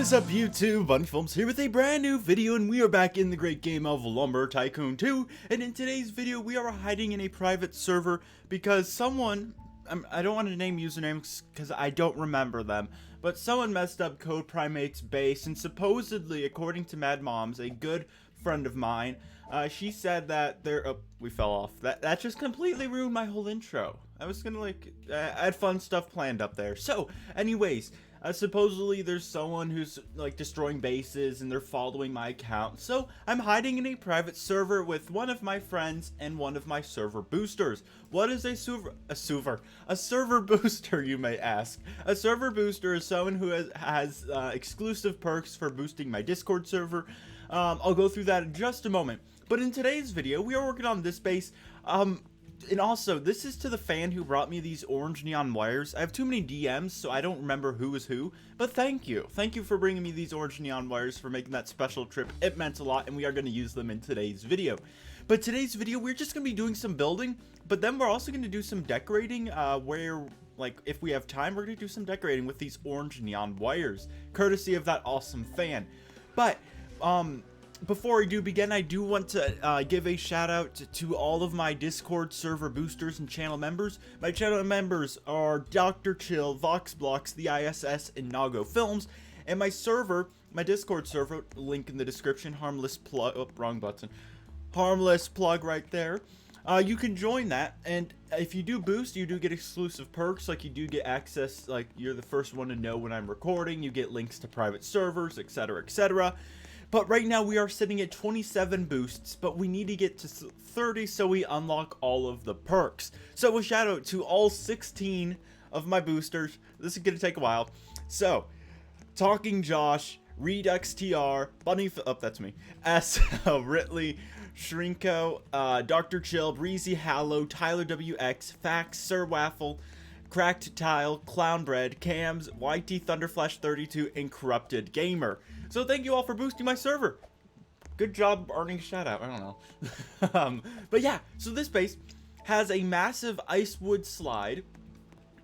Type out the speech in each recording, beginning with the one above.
What is up YouTube, Bunny Films here with a brand new video, and we are back in the great game of Lumber Tycoon 2, and in today's video we are hiding in a private server because someone, I don't want to name usernames because I don't remember them, but someone messed up Code Primate's base, and supposedly, according to Mad Moms, a good friend of mine, she said that we fell off. That just completely ruined my whole intro. I was gonna I had fun stuff planned up there. So, anyways, supposedly there's someone who's like destroying bases and they're following my account. So I'm hiding in a private server with one of my friends and one of my server boosters. What is a server booster, you may ask? A server booster is someone who has exclusive perks for boosting my Discord server. I'll go through that in just a moment. But in today's video, we are working on this base. And also, this is to the fan who brought me these orange neon wires. I have too many DMs, so I don't remember who is who. But thank you. Thank you for bringing me these orange neon wires, for making that special trip. It meant a lot, and we are going to use them in today's video. But today's video, we're just going to be doing some building. But then we're also going to do some decorating, where, like, if we have time, we're going to do some decorating with these orange neon wires. Courtesy of that awesome fan. But, before we do begin, I do want to give a shout out to all of my Discord server boosters and channel members. My channel members are Dr. Chill, Voxblox, the ISS, and Nago Films. And my server, my Discord server, link in the description, harmless plug, oh, wrong button, harmless plug right there. You can join that, and if you do boost, you do get exclusive perks, like you do get access, like you're the first one to know when I'm recording, you get links to private servers, etc, etc. But right now we are sitting at 27 boosts, but we need to get to 30 so we unlock all of the perks. So a shout out to all 16 of my boosters. This is going to take a while. So, Talking Josh, Redux TR, Bunny, that's me, S, Ritley, Shrinko, Dr. Chill, Breezy Hallow, Tyler WX, Fax, Sir Waffle, Cracked Tile, Clownbread, Cams, YT Thunderflash 32, and Corrupted Gamer. So thank you all for boosting my server. Good job earning a shout out. I don't know. But yeah, so this base has a massive icewood slide,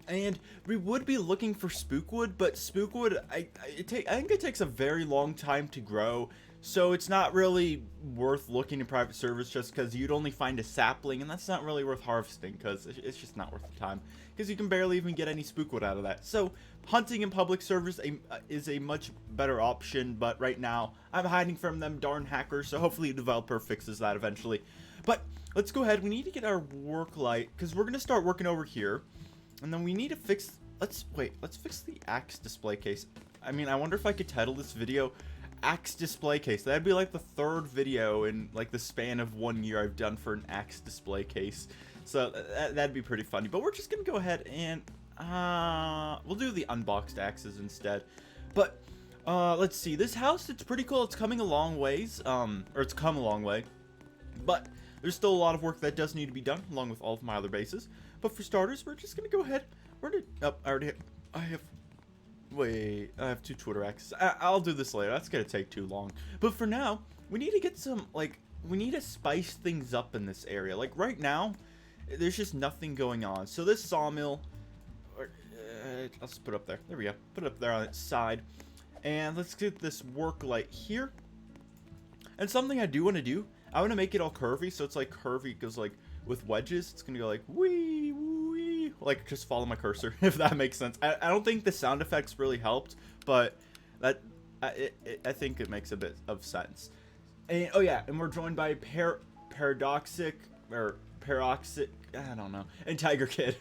and we would be looking for spookwood, but spookwood, I think it takes a very long time to grow. So it's not really worth looking in private servers, just because you'd only find a sapling, and that's not really worth harvesting, because it's just not worth the time, because you can barely even get any spookwood out of that. So hunting in public servers is a much better option, but right now I'm hiding from them darn hackers, so hopefully a developer fixes that eventually. But let's go ahead. We need to get our work light, because we're going to start working over here, and then we need to fix, let's fix the axe display case. I mean, I wonder if I could title this video axe display case. That'd be like the third video in like the span of 1 year I've done for an axe display case, so that'd be pretty funny. But we're just gonna go ahead and we'll do the unboxed axes instead. But let's see, this house, it's pretty cool. It's coming a long ways, or it's come a long way, but there's still a lot of work that does need to be done, along with all of my other bases. But for starters, we're just gonna go ahead, I have two Twitter axes. I'll do this later. That's gonna take too long. But for now, we need to get some, we need to spice things up in this area. Like, right now, there's just nothing going on. So this sawmill, I'll just put it up there. There we go. Put it up there on its side. And let's get this work light here. And something I do want to do, I want to make it all curvy. So it's like curvy, because like with wedges, it's going to go like, wee, wee. Like, just follow my cursor, if that makes sense. I don't think the sound effects really helped, but I think it makes a bit of sense. And, oh yeah, and we're joined by Paradoxic, I don't know, and Tiger Kid.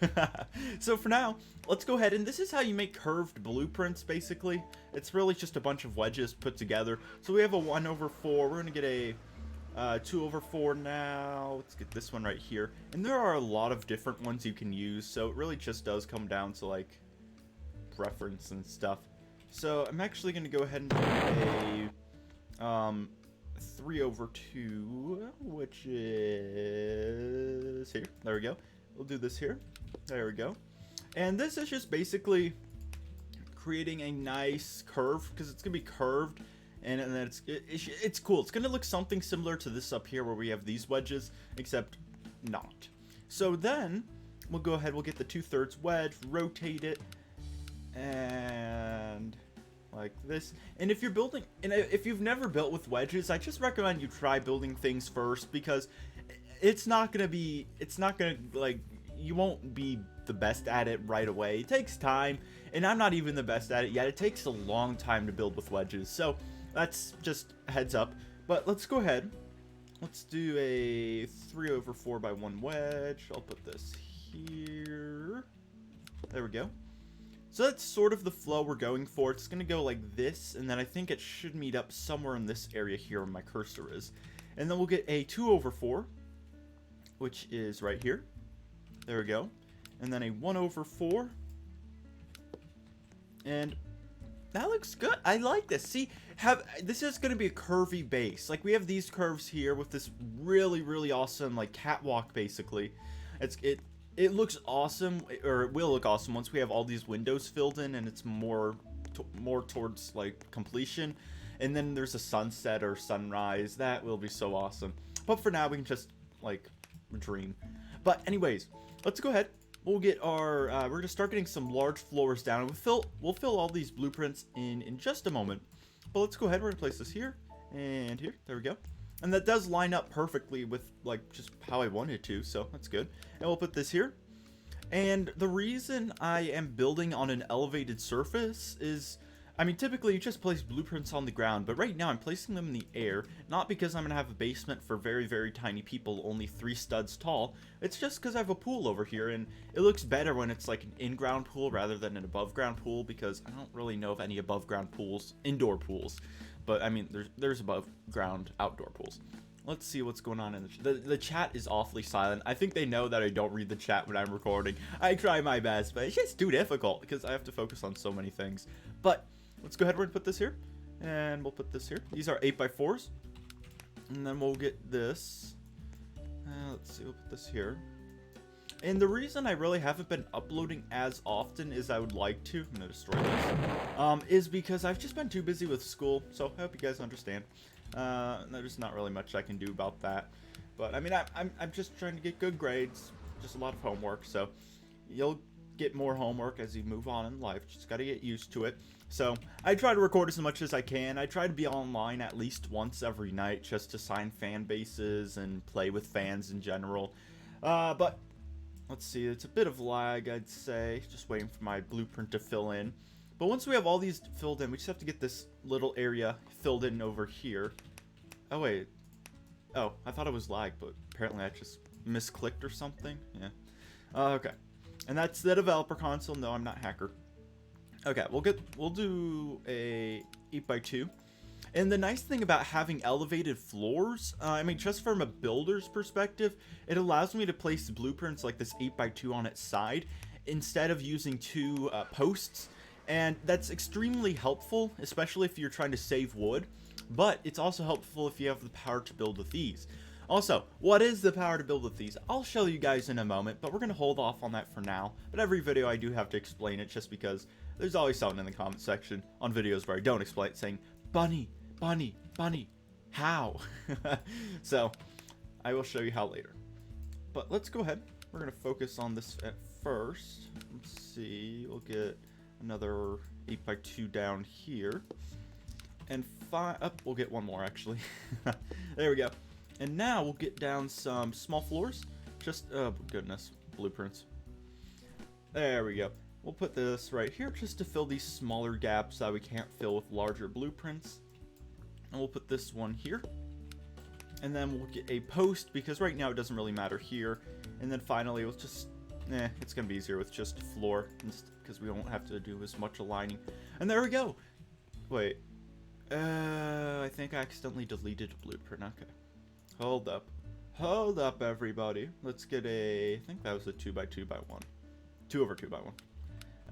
So for now, let's go ahead, and this is how you make curved blueprints, basically. It's really just a bunch of wedges put together. So we have a 1/4. We're going to get a 2/4 now. Let's get this one right here. And there are a lot of different ones you can use, so it really just does come down to like preference and stuff. So I'm actually going to go ahead and do a 3/2, which is here. There we go. We'll do this here. There we go. And this is just basically creating a nice curve, because it's going to be curved. And then it's cool. It's going to look something similar to this up here, where we have these wedges, except not. So then we'll go ahead, we'll get the 2/3 wedge, rotate it, and like this. And if you're building, and if you've never built with wedges, I just recommend you try building things first, because it's not gonna like, you won't be the best at it right away. It takes time, and I'm not even the best at it yet. It takes a long time to build with wedges, so that's just a heads up. But let's go ahead. Let's do a 3/4x1 wedge. I'll put this here. There we go. So that's sort of the flow we're going for. It's going to go like this, and then I think it should meet up somewhere in this area here where my cursor is. And then we'll get a 2/4, which is right here. There we go. And then a 1/4. And that looks good. I like this. See, this is going to be a curvy base. Like, we have these curves here with this really, really awesome, like, catwalk, basically. It looks awesome, or it will look awesome once we have all these windows filled in and it's more towards, like, completion. And then there's a sunset or sunrise. That will be so awesome. But for now, we can just, like, dream. But anyways, let's go ahead. We'll get our, we're going to start getting some large floors down. We'll fill all these blueprints in just a moment. But let's go ahead. We're going to place this here and here. There we go. And that does line up perfectly with, like, just how I wanted to, so that's good. And we'll put this here. And the reason I am building on an elevated surface is, I mean, typically you just place blueprints on the ground, but right now I'm placing them in the air, not because I'm going to have a basement for very, very tiny people, only 3 studs tall. It's just because I have a pool over here, and it looks better when it's like an in-ground pool rather than an above-ground pool, because I don't really know of any above-ground pools, indoor pools. But, I mean, there's above-ground outdoor pools. Let's see what's going on in the chat is awfully silent. I think they know that I don't read the chat when I'm recording. I try my best, but it's just too difficult because I have to focus on so many things. But let's go ahead and put this here. And we'll put this here. These are 8x4s. And then we'll get this. Let's see, we'll put this here. And the reason I really haven't been uploading as often as I would like to, I'm going to destroy this, is because I've just been too busy with school. So I hope you guys understand. There's not really much I can do about that. But I mean, I'm just trying to get good grades. Just a lot of homework. So you'll get more homework as you move on in life. Just got to get used to it. So I try to record as much as I can. I try to be online at least once every night just to sign fan bases and play with fans in general. But let's see, it's a bit of lag, I'd say. Just waiting for my blueprint to fill in. But once we have all these filled in, we just have to get this little area filled in over here. Oh, wait. Oh, I thought it was lag, but apparently I just misclicked or something. Yeah. Okay. And that's the developer console. No, I'm not hacker. Okay, we'll do a 8x2. And the nice thing about having elevated floors, I mean, just from a builder's perspective, it allows me to place blueprints like this 8x2 on its side instead of using 2 posts. And that's extremely helpful, especially if you're trying to save wood. But it's also helpful if you have the power to build with these. Also, what is the power to build with these? I'll show you guys in a moment, but we're going to hold off on that for now. But every video I do have to explain it just because there's always someone in the comment section on videos where I don't explain it saying, Bunny, Bunny, Bunny, how? So, I will show you how later. But let's go ahead. We're going to focus on this at first. Let's see, we'll get another 8x2 down here. And we'll get one more actually. There we go. And now we'll get down some small floors. Just, oh goodness, blueprints. There we go. We'll put this right here just to fill these smaller gaps that we can't fill with larger blueprints. And we'll put this one here. And then we'll get a post because right now it doesn't really matter here. And then finally we'll just, it's going to be easier with just floor because we won't have to do as much aligning. And there we go. Wait. I think I accidentally deleted a blueprint. Okay. Hold up. Hold up, everybody. Let's get I think that was a 2x2x1. 2/2x1.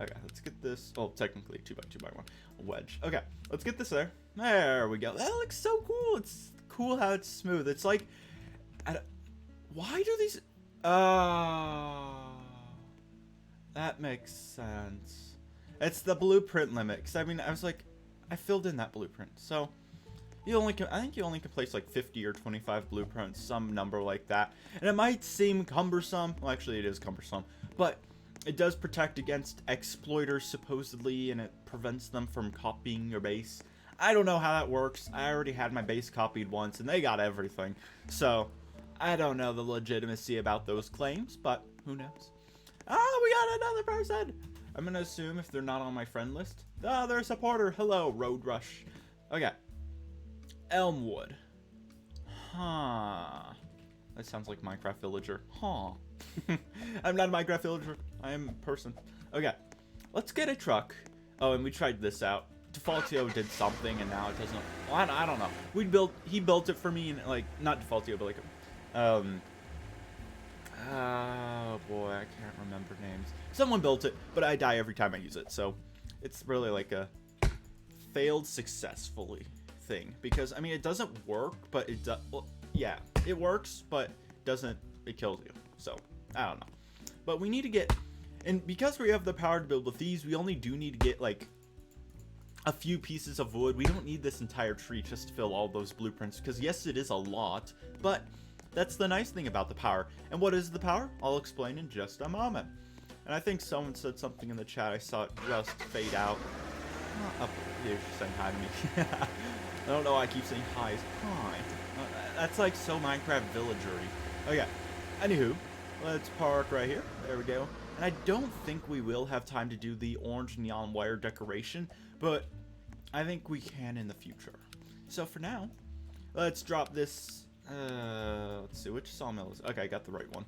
Okay, let's get this. Oh, technically 2x2x1. Wedge. Okay, let's get this there. There we go. That looks so cool. It's cool how it's smooth. It's like, why do these? That makes sense. It's the blueprint limit. 'Cause I mean, I was like, I filled in that blueprint, so I think you only can place like 50 or 25 blueprints, some number like that. And it might seem cumbersome. Well, actually, it is cumbersome, but it does protect against exploiters supposedly, and it prevents them from copying your base. I don't know how that works. I already had my base copied once, and they got everything. So, I don't know the legitimacy about those claims, but who knows? Oh, we got another person! I'm gonna assume if they're not on my friend list. Oh, they're a supporter. Hello, Road Rush. Okay. Elmwood. Huh. That sounds like Minecraft Villager. Huh. I'm not a Minecraft Villager. I am a person. Okay. Let's get a truck. Oh, and we tried this out. Defaultio did something, and now it doesn't. Well, I don't know. He built it for me, and like, not Defaultio, but like, oh boy, I can't remember names. Someone built it, but I die every time I use it, so it's really like a failed successfully thing. Because I mean, it doesn't work, but it does. Well, yeah, it works, but it kills you. So I don't know. But we need to get, and because we have the power to build with these, we only do need to get like a few pieces of wood. We don't need this entire tree just to fill all those blueprints, because yes, it is a lot, but that's the nice thing about the power. And what is the power? I'll explain in just a moment. And I think someone said something in the chat. I saw it just fade out. Oh, you're saying hi to me. I don't know why I keep saying hi. Hi. That's like so Minecraft villagery. Okay. Anywho, let's park right here. There we go. And I don't think we will have time to do the orange neon wire decoration, but I think we can in the future. So for now, let's drop this. Let's see, which sawmill is. Okay, I got the right one.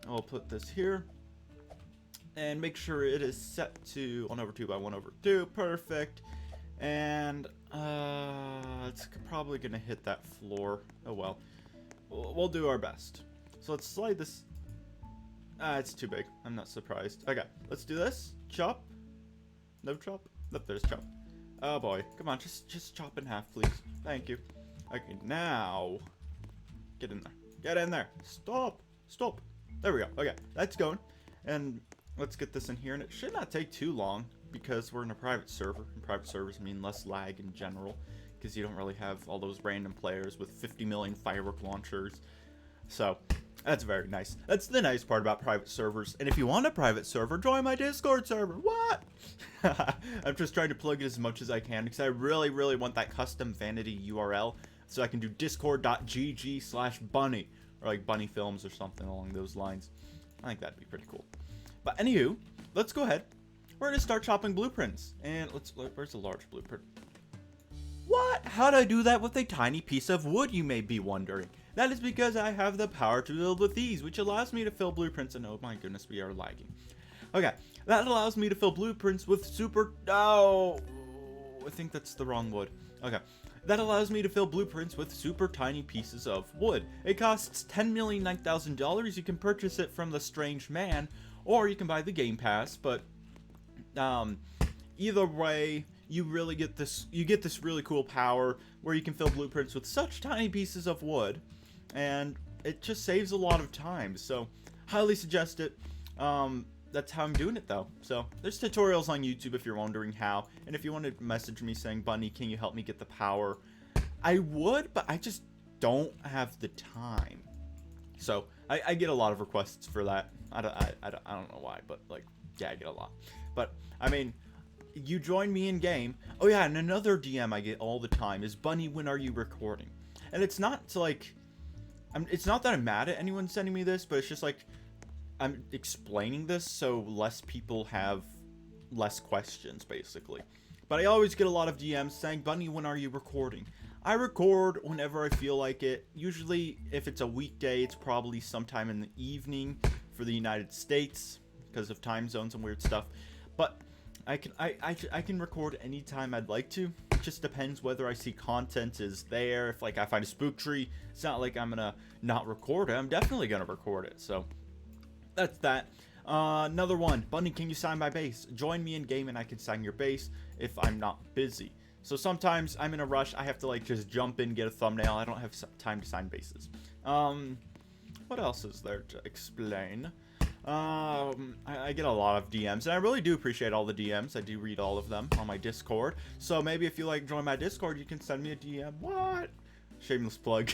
I'll put this here and make sure it is set to 1/2 by 1/2. Perfect. And it's probably gonna hit that floor. Oh well, we'll do our best. So let's slide this. It's too big. I'm not surprised. Okay, let's do this. Chop. No chop. Nope, there's chop. Oh boy, come on, just chop in half, please. Thank you. Okay, now get in there. Get in there. Stop. Stop. There we go. Okay, that's going. And let's get this in here, and it should not take too long because we're in a private server. And private servers mean less lag in general, because you don't really have all those random players with 50 million firework launchers. So that's very nice. That's the nice part about private servers. And if you want a private server, join my Discord server. What? I'm just trying to plug it as much as I can, because I really, really want that custom vanity URL so I can do discord.gg/bunny, or like bunny films or something along those lines. I think that'd be pretty cool. But anywho, let's go ahead. We're going to start chopping blueprints. And where's the large blueprint? What? How do I do that with a tiny piece of wood, you may be wondering? That is because I have the power to build with these, which allows me to fill blueprints. And oh my goodness, we are lagging. Okay, that allows me to fill blueprints with super. Oh, I think that's the wrong wood. Okay, that allows me to fill blueprints with super tiny pieces of wood. It costs $10,009,000. You can purchase it from the Strange Man, or you can buy the Game Pass. But either way, you really get this. You get this really cool power where you can fill blueprints with such tiny pieces of wood. And it just saves a lot of time, so highly suggest it. That's how I'm doing it though. So there's tutorials on YouTube if you're wondering how, and if you want to message me saying, Bunny, can you help me get the power, I would, but I just don't have the time. So I get a lot of requests for that. I don't know why, but like, yeah, I get a lot. But I mean, you join me in game. Oh yeah, and another DM I get all the time is, Bunny, when are you recording? And it's not to like, it's not that I'm mad at anyone sending me this, but it's just like, I'm explaining this so less people have less questions, basically. But I always get a lot of DMs saying, Bunny, when are you recording? I record whenever I feel like it. Usually, if it's a weekday, it's probably sometime in the evening for the United States because of time zones and weird stuff. But I can record anytime I'd like to. It just depends whether I see content is there. If like I find a spook tree, it's not like I'm gonna not record it. I'm definitely gonna record it. So that's that. Another one. Bunny, can you sign my base? Join me in game and I can sign your base if I'm not busy. So sometimes I'm in a rush. I have to like just jump in, get a thumbnail. I don't have time to sign bases. What else is there to explain? I get a lot of DMs, and I really do appreciate all the DMs. I do read all of them on my Discord. So maybe if you like join my Discord, you can send me a DM. What? Shameless plug.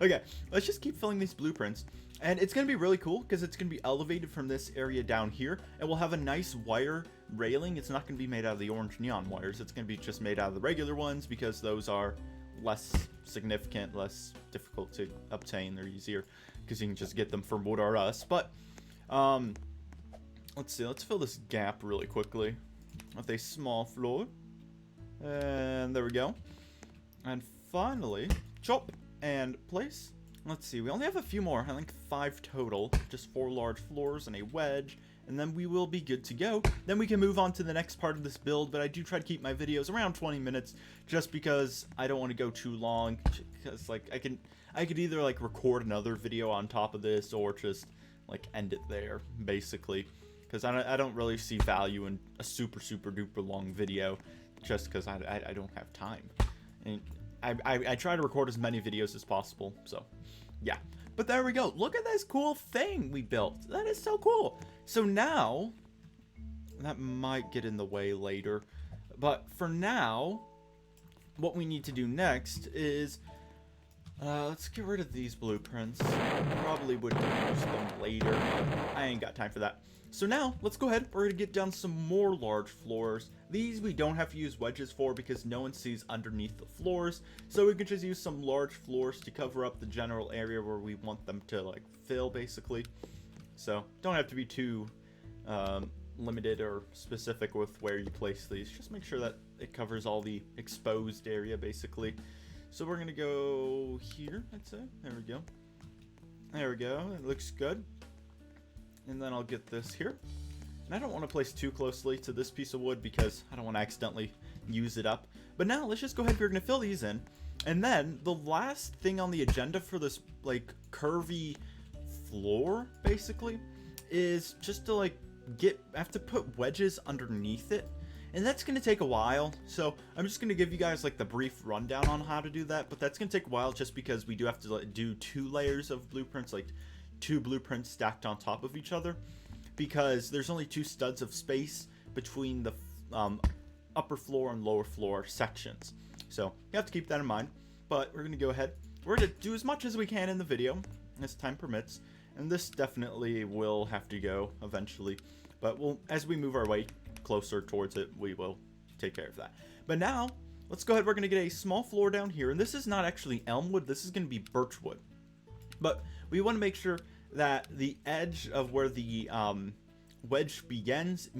Okay, let's just keep filling these blueprints. And it's going to be really cool because it's going to be elevated from this area down here. And we'll have a nice wire railing. It's not going to be made out of the orange neon wires. It's going to be just made out of the regular ones because those are less significant, less difficult to obtain. They're easier because you can just get them from Wood R Us. But let's see. Let's fill this gap really quickly with a small floor. And there we go. And finally, chop and place. Let's see, we only have a few more, I think 5 total, just 4 large floors and a wedge, and then we will be good to go. Then we can move on to the next part of this build, but I do try to keep my videos around 20 minutes, just because I don't want to go too long, because like I could either like record another video on top of this, or just like end it there, basically, because I don't really see value in a super duper long video, just because I don't have time. And I try to record as many videos as possible, so yeah. But there we go. Look at this cool thing we built. That is so cool. So now, that might get in the way later, but for now, what we need to do next is, let's get rid of these blueprints. Probably would use them later, but I ain't got time for that. So now, let's go ahead. We're going to get down some more large floors. These we don't have to use wedges for because no one sees underneath the floors. So we can just use some large floors to cover up the general area where we want them to like fill, basically. So don't have to be too limited or specific with where you place these. Just make sure that it covers all the exposed area, basically. So we're going to go here, I'd say. There we go. There we go. It looks good. And then I'll get this here. And I don't want to place too closely to this piece of wood because I don't want to accidentally use it up. But now let's just go ahead. We're going to fill these in. And then the last thing on the agenda for this like curvy floor, basically, is just to like I have to put wedges underneath it. And that's going to take a while. So I'm just going to give you guys like the brief rundown on how to do that. But that's going to take a while just because we do have to like, do 2 layers of blueprints, like 2 blueprints stacked on top of each other, because there's only 2 studs of space between the upper floor and lower floor sections. So you have to keep that in mind. But we're going to go ahead. We're going to do as much as we can in the video as time permits. And this definitely will have to go eventually. But as we move our way closer towards it, we will take care of that. But now, let's go ahead. We're going to get a small floor down here. And this is not actually elm wood. This is going to be birch wood. But we want to make sure that the edge of where the wedge begins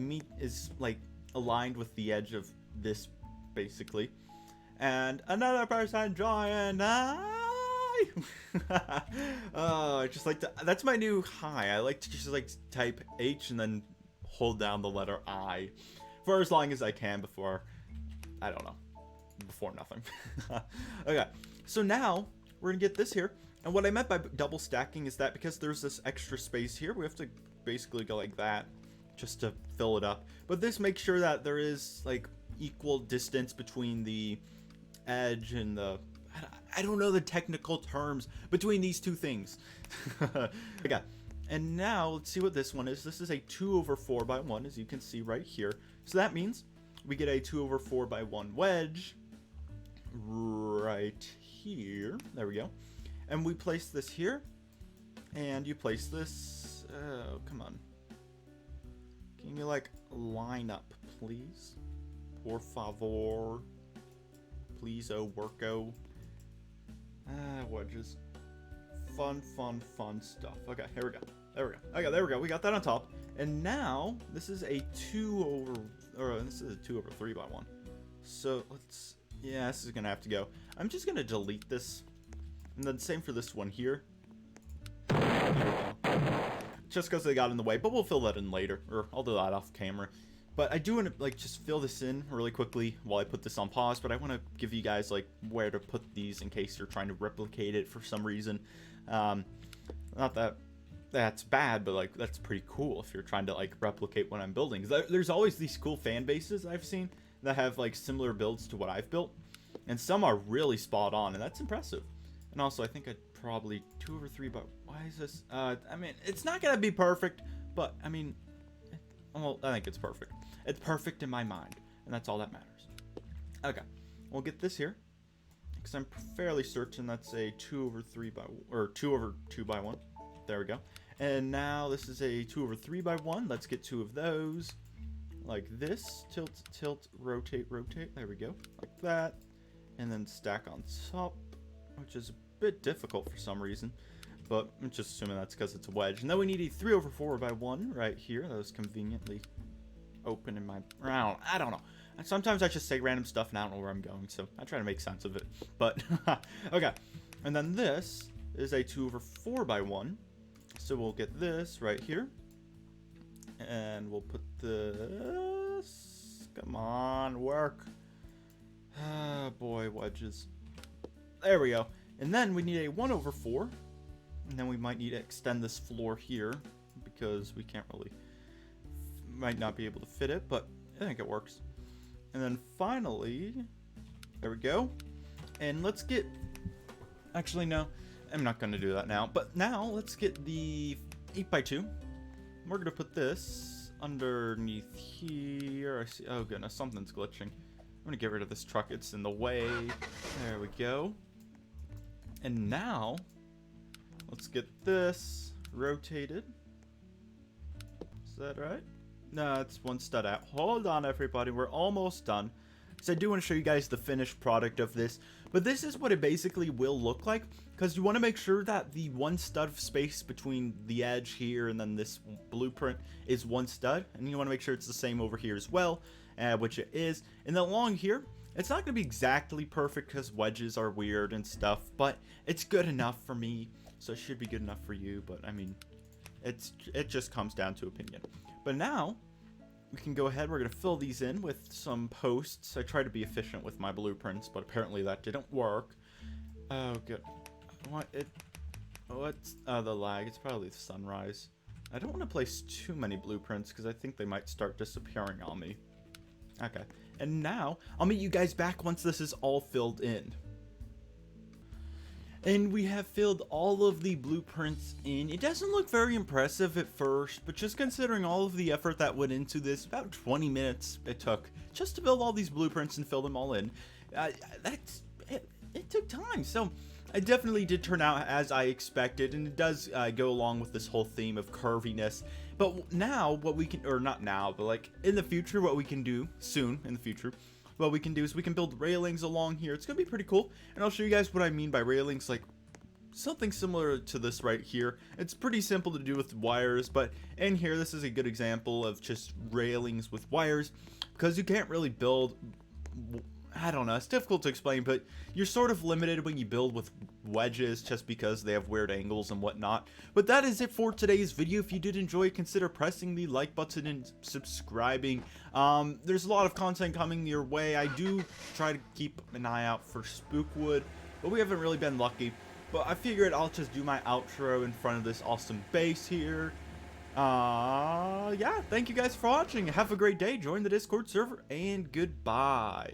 is like aligned with the edge of this, basically. And another person join. Just like that's my new hi. I like to just like type H and then hold down the letter I for as long as I can before, I don't know, before nothing. Okay, so now we're gonna get this here. And what I meant by double stacking is that because there's this extra space here, we have to basically go like that just to fill it up. But this makes sure that there is like equal distance between the edge and the, I don't know the technical terms, between these 2 things. Okay, and now let's see what this one is. This is a 2/4x1, as you can see right here. So that means we get a 2/4x1 wedge right here. There we go. And we place this here, and you place this, oh, come on. Can you, like, line up, please? Por favor. Please, oh, worko. Wedges. Fun stuff. Okay, here we go. There we go. Okay, there we go. We got that on top. And now, this is a 2/3x1. So, yeah, this is gonna have to go. I'm just gonna delete this. And then same for this one here. Just because they got in the way, but we'll fill that in later, or I'll do that off camera. But I do want to like just fill this in really quickly while I put this on pause, but I want to give you guys like where to put these in case you're trying to replicate it for some reason. Not that that's bad, but like that's pretty cool if you're trying to like replicate what I'm building. There's always these cool fan bases I've seen that have like similar builds to what I've built, and some are really spot on, and that's impressive. And also, I think I'd probably 2/3, but why is this? I mean, it's not gonna be perfect, but I mean, well, I think it's perfect. It's perfect in my mind, and that's all that matters. Okay, we'll get this here, because I'm fairly certain that's a 2 over 3 by, or 2 over 2 by 1. There we go. And now this is a 2 over 3 by 1. Let's get 2 of those. Like this. Tilt, tilt, rotate, rotate. There we go. Like that. And then stack on top, which is a bit difficult for some reason. But I'm just assuming that's because it's a wedge. And then we need a 3 over 4 by 1 right here. That was conveniently open in my... I don't know. Sometimes I just say random stuff and I don't know where I'm going. So I try to make sense of it. But, okay. And then this is a 2 over 4 by 1. So we'll get this right here. And we'll put this... Come on, work. Ah, boy, wedges. There we go. And then we need a 1 over 4. And then we might need to extend this floor here. Because we can't really... Might not be able to fit it, but I think it works. And then finally... There we go. And let's get... Actually, no. I'm not going to do that now. But now, let's get the 8 by 2. We're going to put this underneath here. I see. Oh, goodness. Something's glitching. I'm going to get rid of this truck. It's in the way. There we go. And now, let's get this rotated. Is that right? No, it's one stud out. Hold on, everybody. We're almost done. So I do want to show you guys the finished product of this. But this is what it basically will look like. Because you want to make sure that the one stud space between the edge here and then this blueprint is one stud. And you want to make sure it's the same over here as well. Which it is. And then along here, it's not going to be exactly perfect because wedges are weird and stuff. But it's good enough for me. So it should be good enough for you. But I mean, it just comes down to opinion. But now... we can go ahead. We're going to fill these in with some posts. I try to be efficient with my blueprints, but apparently that didn't work. Oh, good. What's the lag? It's probably the sunrise. I don't want to place too many blueprints because I think they might start disappearing on me. Okay. And now, I'll meet you guys back once this is all filled in. And we have filled all of the blueprints in. It doesn't look very impressive at first, but just considering all of the effort that went into this, about 20 minutes it took just to build all these blueprints and fill them all in. It took time, so it definitely did turn out as I expected, and it does go along with this whole theme of curviness. But now, what we can, or not now, but like in the future, what we can do, soon in the future, what we can do is we can build railings along here. It's going to be pretty cool. And I'll show you guys what I mean by railings, like something similar to this right here. It's pretty simple to do with wires, but in here, this is a good example of just railings with wires because you can't really build... I don't know, it's difficult to explain, but you're sort of limited when you build with wedges just because they have weird angles and whatnot. But that is it for today's video. If you did enjoy, consider pressing the like button and subscribing. There's a lot of content coming your way. I do try to keep an eye out for Spookwood, but we haven't really been lucky. But I figured I'll just do my outro in front of this awesome base here. Yeah, thank you guys for watching. Have a great day. Join the Discord server, and goodbye.